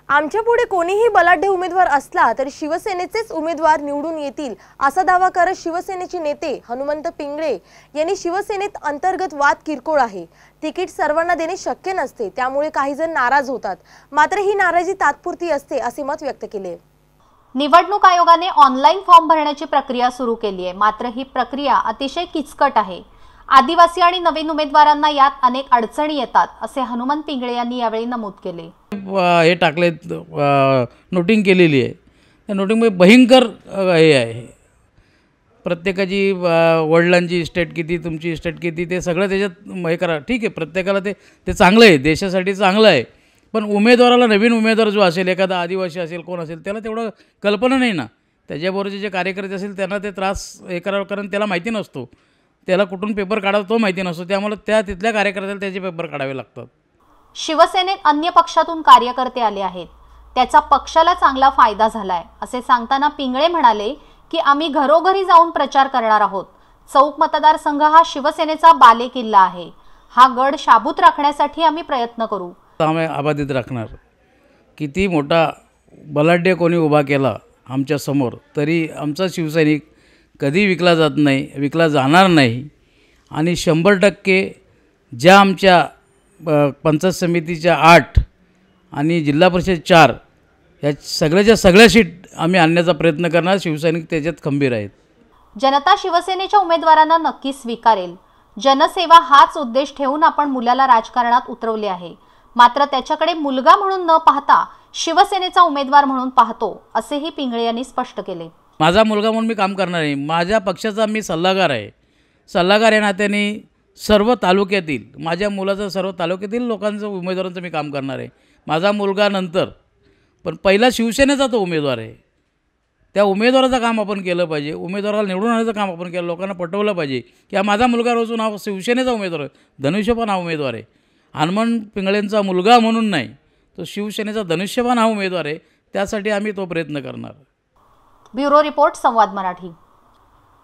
आमच्या पुढे कोणीही बलाढ्य उमेदवार असला तरी शिवसेनेचेच उमेदवार निवडून येतील असा दावा करत शिवसेनेचे नेते हनुमंत पिंगळे यांनी शिवसेनेत अंतर्गत वाद किरकोळ आहे, तिकीट सर्वांना देणे शक्य नसते, त्यामुळे काही जण नाराज होतात, मात्र ही नाराजी तात्पुरती असते असे मत व्यक्त केले। निवडणूक आयोगाने ऑनलाईन फॉर्म भरण्याची प्रक्रिया सुरू केली आहे, मात्र ही प्रक्रिया अतिशय किचकट आहे। आदिवासी आणि नवीन उमेदवारांना यात अनेक अडचणी येतात असे हनुमंत पिंगळे यांनी यावेळी नमूद केले। हे टाकले नोटिंग केलेली आहे, त्या नोटिंगमध्ये भयंकर हे आहे, प्रत्येकाची वडिलांची इस्टेट किती, तुमची इस्टेट किती, ते सगळं त्याच्यात हे करा। ठीक आहे, प्रत्येकाला ते चांगलं आहे, देशासाठी चांगलं आहे, पण उमेदवाराला, नवीन उमेदवार जो असेल, एखादा आदिवासी असेल, कोण असेल, त्याला तेवढं कल्पना नाही ना। त्याच्याबरोबरचे जे कार्यकर्ते असेल त्यांना ते त्रास हे करावं, कारण त्याला माहिती नसतो, त्याला कुठून पेपर काढावा तो माहिती नसतो, त्यामुळे तिथल्या कार्यकर्त्याला त्याचे पेपर काढावे लागतात। शिवसेनेत अन्य पक्षातून कार्यकर्ते आले आहेत, त्याचा पक्षाला चांगला फायदा झालाय असे सांगताना पिंगळे म्हणाले की आम्ही घरोघरी जाऊन प्रचार करणार आहोत। चौक मतदारसंघ हा शिवसेनेचा बालेकिल्ला आहे, हा गड शाबूत राखण्यासाठी आम्ही प्रयत्न करू, आम्ही अबाधित राखणार। किती मोठा बलाढ्य कोणी उभा केला आमच्या समोर तरी आमचा शिवसैनिक कधी विकला जात नाही, विकला जाणार नाही। आणि 100% ज्या आमच्या पंचायत समितीच्या 8 आणि जिल्हा परिषद 4 या सगळ्याच्या सगळ्या सीट आम्ही आणण्याचा प्रयत्न करणार। शिवसैनिक त्याच्यात खंबीर आहेत। जनता शिवसेनेच्या उमेदवारांना नक्की स्वीकारेल। जनसेवा हाच उद्देश ठेवून आपण मुलाला राजकारणात उतरवले आहे, मात्र त्याच्याकडे मुलगा म्हणून न पाहता शिवसेनेचा उमेदवार म्हणून पाहतो असेही पिंगळे यांनी स्पष्ट केले। माझा मुलगा म्हणून मी काम करणार नाही, माझ्या पक्षाचा मी सल्लागार आहे। सल्लागार या नात्याने सर्व तालुक्यातील, माझ्या मुलाचं सर्व तालुक्यातील लोकांचं, उमेदवारांचं मी काम करणार आहे। माझा मुलगा नंतर, पण पहिला शिवसेनेचा तो उमेदवार आहे, त्या उमेदवाराचं काम आपण केलं पाहिजे, उमेदवाराला निवडून आणण्याचं काम आपण केलं, लोकांना पटवलं पाहिजे की हा माझा मुलगा रोजून हा शिवसेनेचा उमेदवार आहे, धनुष्यबाण हा उमेदवार आहे। हनुमंत पिंगळेंचा मुलगा म्हणून नाही, तो शिवसेनेचा धनुष्यबाण हा उमेदवार आहे, त्यासाठी आम्ही तो प्रयत्न करणार। ब्युरो रिपोर्ट, संवाद मराठी।